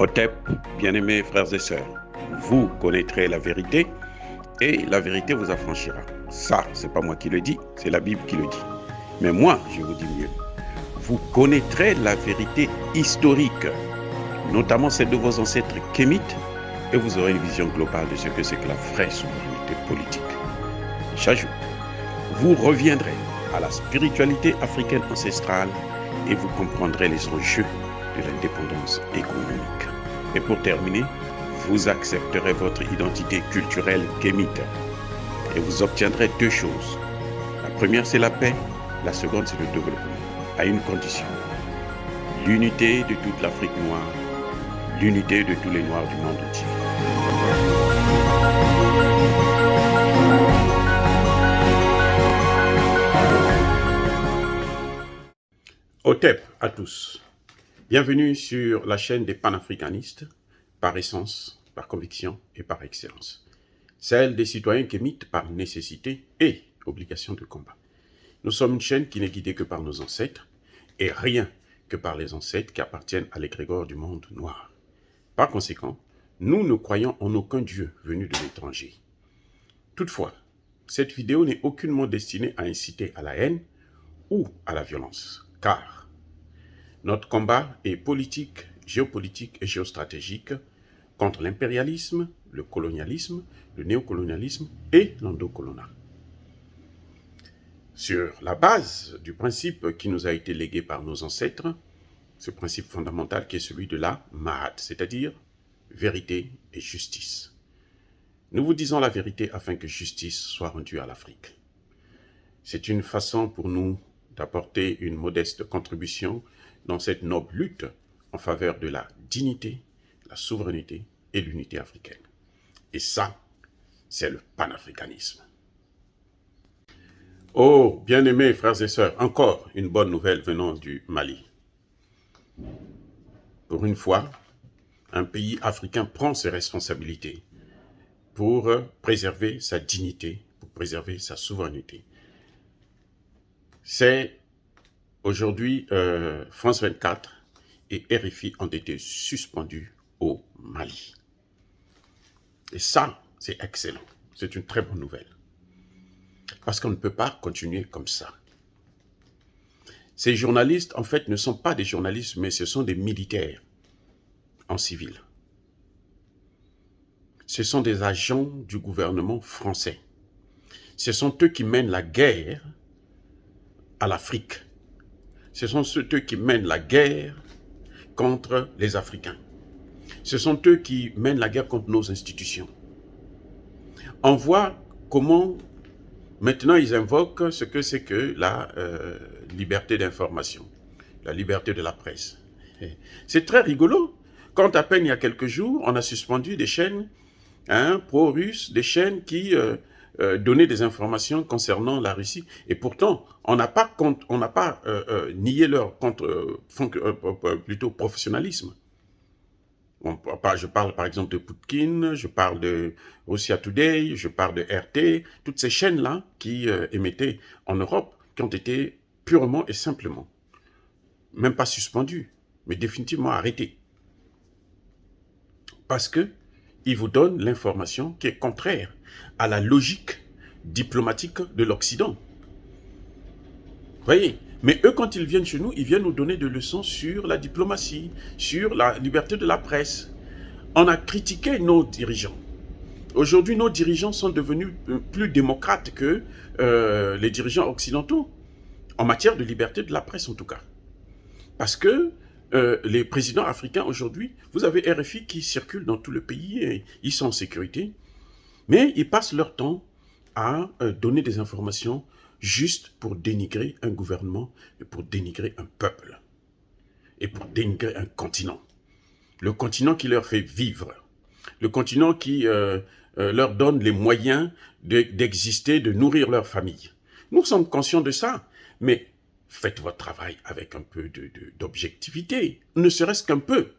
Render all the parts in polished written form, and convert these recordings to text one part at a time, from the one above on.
Otep, bien-aimés frères et sœurs, vous connaîtrez la vérité et la vérité vous affranchira. Ça, c'est pas moi qui le dis, c'est la Bible qui le dit. Mais moi, je vous dis mieux. Vous connaîtrez la vérité historique, notamment celle de vos ancêtres kémites, et vous aurez une vision globale de ce que c'est que la vraie souveraineté politique. J'ajoute, vous reviendrez à la spiritualité africaine ancestrale et vous comprendrez les enjeux de l'indépendance économique. Et pour terminer, vous accepterez votre identité culturelle kémite et vous obtiendrez deux choses. La première, c'est la paix. La seconde, c'est le développement, à une condition. L'unité de toute l'Afrique noire, l'unité de tous les Noirs du monde entier. Otep à tous. Bienvenue sur la chaîne des panafricanistes, par essence, par conviction et par excellence. Celle des citoyens kémites par nécessité et obligation de combat. Nous sommes une chaîne qui n'est guidée que par nos ancêtres et rien que par les ancêtres qui appartiennent à l'égrégore du monde noir. Par conséquent, nous ne croyons en aucun Dieu venu de l'étranger. Toutefois, cette vidéo n'est aucunement destinée à inciter à la haine ou à la violence, car notre combat est politique, géopolitique et géostratégique contre l'impérialisme, le colonialisme, le néocolonialisme et l'endocoloniat. Sur la base du principe qui nous a été légué par nos ancêtres, ce principe fondamental qui est celui de la Mahat, c'est-à-dire vérité et justice. Nous vous disons la vérité afin que justice soit rendue à l'Afrique. C'est une façon pour nous d'apporter une modeste contribution dans cette noble lutte en faveur de la dignité, la souveraineté et l'unité africaine. Et ça, c'est le panafricanisme. Oh, bien-aimés frères et sœurs, encore une bonne nouvelle venant du Mali. Pour une fois, un pays africain prend ses responsabilités pour préserver sa dignité, pour préserver sa souveraineté. C'est aujourd'hui France 24 et RFI ont été suspendus au Mali. Et ça, c'est excellent. C'est une très bonne nouvelle. Parce qu'on ne peut pas continuer comme ça. Ces journalistes, en fait, ne sont pas des journalistes, mais ce sont des militaires en civil. Ce sont des agents du gouvernement français. Ce sont eux qui mènent la guerre à l'Afrique. Ce sont eux qui mènent la guerre contre les Africains. Ce sont eux qui mènent la guerre contre nos institutions. On voit comment maintenant ils invoquent ce que c'est que la liberté d'information, la liberté de la presse. C'est très rigolo. Quand à peine il y a quelques jours, on a suspendu des chaînes pro-russes, des chaînes qui donnaient des informations concernant la Russie. Et pourtant, on n'a pas nié leur plutôt professionnalisme. Je parle par exemple de Poutkin, je parle de Russia Today, je parle de RT, toutes ces chaînes-là qui émettaient en Europe, qui ont été purement et simplement, même pas suspendues, mais définitivement arrêtées. Parce qu'ils vous donnent l'information qui est contraire à la logique diplomatique de l'Occident. Vous voyez? Mais eux, quand ils viennent chez nous, ils viennent nous donner des leçons sur la diplomatie, sur la liberté de la presse. On a critiqué nos dirigeants. Aujourd'hui, nos dirigeants sont devenus plus démocrates que les dirigeants occidentaux, en matière de liberté de la presse en tout cas. Parce que les présidents africains aujourd'hui, vous avez RFI qui circule dans tout le pays et ils sont en sécurité, mais ils passent leur temps à donner des informations juste pour dénigrer un gouvernement et pour dénigrer un peuple et pour dénigrer un continent. Le continent qui leur fait vivre, le continent qui leur donne les moyens d'exister, de nourrir leur famille. Nous sommes conscients de ça, mais faites votre travail avec un peu d'objectivité, ne serait-ce qu'un peu.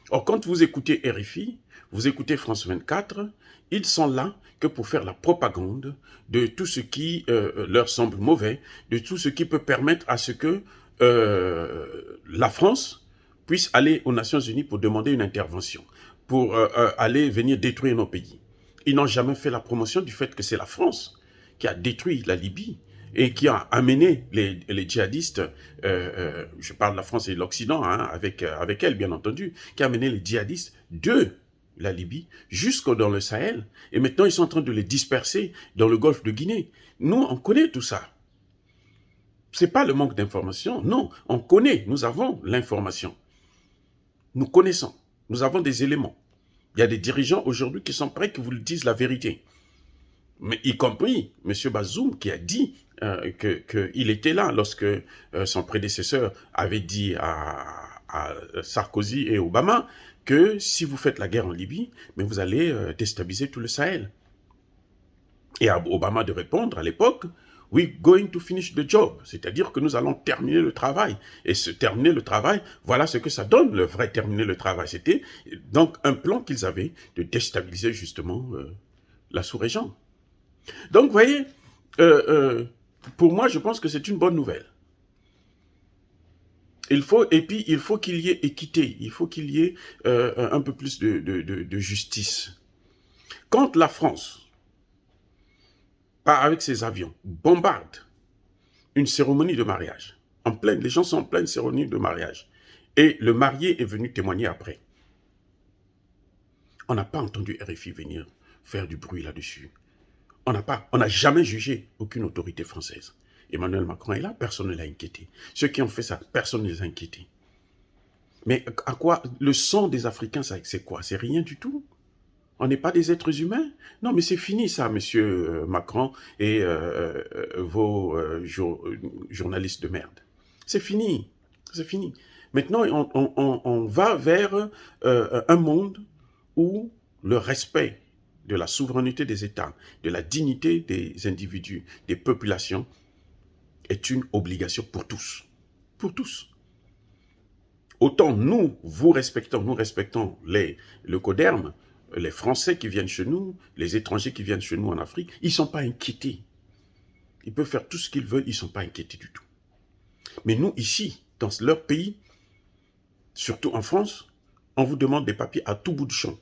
Or, quand vous écoutez RFI, vous écoutez France 24, ils sont là que pour faire la propagande de tout ce qui leur semble mauvais, de tout ce qui peut permettre à ce que la France puissent aller aux Nations Unies pour demander une intervention, pour aller venir détruire nos pays. Ils n'ont jamais fait la promotion du fait que c'est la France qui a détruit la Libye et qui a amené les djihadistes, je parle de la France et de l'Occident, hein, avec elle bien entendu, qui a amené les djihadistes de la Libye jusqu'au dans le Sahel. Et maintenant, ils sont en train de les disperser dans le golfe de Guinée. Nous, on connaît tout ça. Ce n'est pas le manque d'information, non, on connaît, nous avons l'information. Nous connaissons, nous avons des éléments. Il y a des dirigeants aujourd'hui qui sont prêts, qui vous le disent la vérité. Mais y compris M. Bazoum qui a dit qu'il était là lorsque son prédécesseur avait dit à Sarkozy et Obama que si vous faites la guerre en Libye, mais vous allez déstabiliser tout le Sahel. Et à Obama de répondre à l'époque, we're going to finish the job, c'est-à-dire que nous allons terminer le travail. Et ce terminer le travail, voilà ce que ça donne, le vrai terminer le travail. C'était donc un plan qu'ils avaient de déstabiliser justement la sous-région. Donc, vous voyez, pour moi, je pense que c'est une bonne nouvelle. Et puis, il faut qu'il y ait équité, il faut qu'il y ait un peu plus de justice. Quand la France part avec ses avions, bombarde une cérémonie de mariage, les gens sont en pleine cérémonie de mariage, et le marié est venu témoigner après. On n'a pas entendu RFI venir faire du bruit là-dessus. On n'a jamais jugé aucune autorité française. Emmanuel Macron est là, personne ne l'a inquiété. Ceux qui ont fait ça, personne ne les a inquiétés. Mais à quoi le sang des Africains, c'est quoi? C'est rien du tout. On n'est pas des êtres humains? Non, mais c'est fini ça, monsieur Macron et vos journalistes de merde. C'est fini. C'est fini. Maintenant, on va vers un monde où le respect de la souveraineté des États, de la dignité des individus, des populations, est une obligation pour tous. Pour tous. Autant nous respectons le CODERM, les Français qui viennent chez nous, les étrangers qui viennent chez nous en Afrique, ils ne sont pas inquiétés. Ils peuvent faire tout ce qu'ils veulent, ils ne sont pas inquiétés du tout. Mais nous, ici, dans leur pays, surtout en France, on vous demande des papiers à tout bout de champ.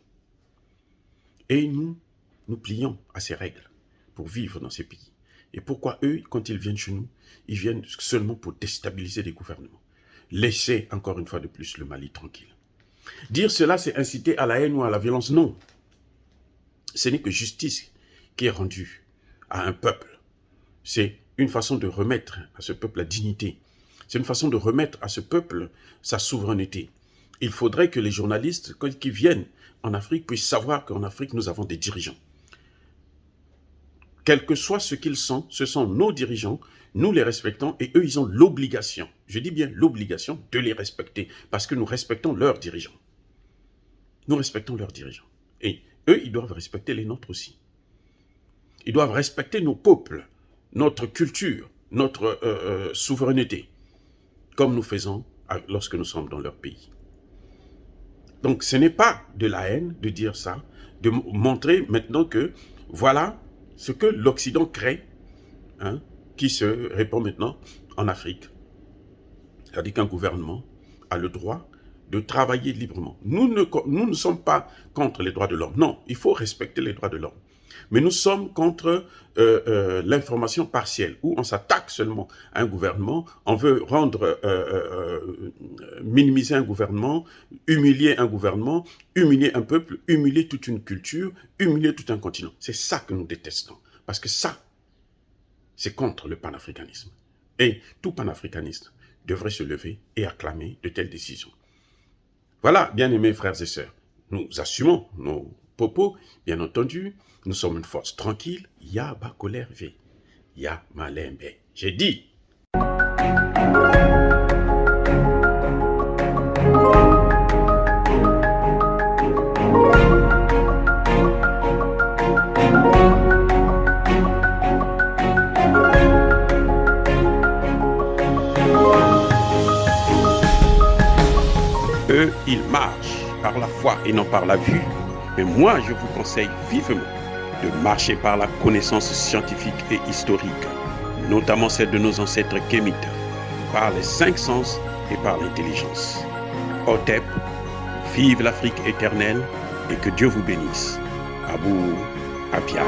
Et nous plions à ces règles pour vivre dans ces pays. Et pourquoi eux, quand ils viennent chez nous, ils viennent seulement pour déstabiliser les gouvernements. Laissez encore une fois de plus le Mali tranquille. Dire cela, c'est inciter à la haine ou à la violence. Non. Ce n'est que justice qui est rendue à un peuple. C'est une façon de remettre à ce peuple la dignité. C'est une façon de remettre à ce peuple sa souveraineté. Il faudrait que les journalistes qui viennent en Afrique puissent savoir qu'en Afrique, nous avons des dirigeants. Quel que soit ce qu'ils sont, ce sont nos dirigeants, nous les respectons et eux, ils ont l'obligation, je dis bien l'obligation de les respecter parce que nous respectons leurs dirigeants. Nous respectons leurs dirigeants. Et eux, ils doivent respecter les nôtres aussi. Ils doivent respecter nos peuples, notre culture, notre souveraineté, comme nous faisons lorsque nous sommes dans leur pays. Donc, ce n'est pas de la haine de dire ça, de montrer maintenant que voilà ce que l'Occident crée, hein, qui se répand maintenant en Afrique. C'est-à-dire qu'un gouvernement a le droit de travailler librement. Nous ne sommes pas contre les droits de l'homme. Non, il faut respecter les droits de l'homme. Mais nous sommes contre l'information partielle, où on s'attaque seulement à un gouvernement, on veut minimiser un gouvernement, humilier un gouvernement, humilier un peuple, humilier toute une culture, humilier tout un continent. C'est ça que nous détestons. Parce que ça, c'est contre le panafricanisme. Et tout panafricaniste devrait se lever et acclamer de telles décisions. Voilà, bien-aimés frères et sœurs, nous assumons nos propos, bien entendu, nous sommes une force tranquille, ya bakolerve, ya malembe. J'ai dit. Eux, ils marchent par la foi et non par la vue. Mais moi, je vous conseille vivement de marcher par la connaissance scientifique et historique, notamment celle de nos ancêtres kémites, par les 5 sens et par l'intelligence. Otep, vive l'Afrique éternelle et que Dieu vous bénisse. Abou Apia.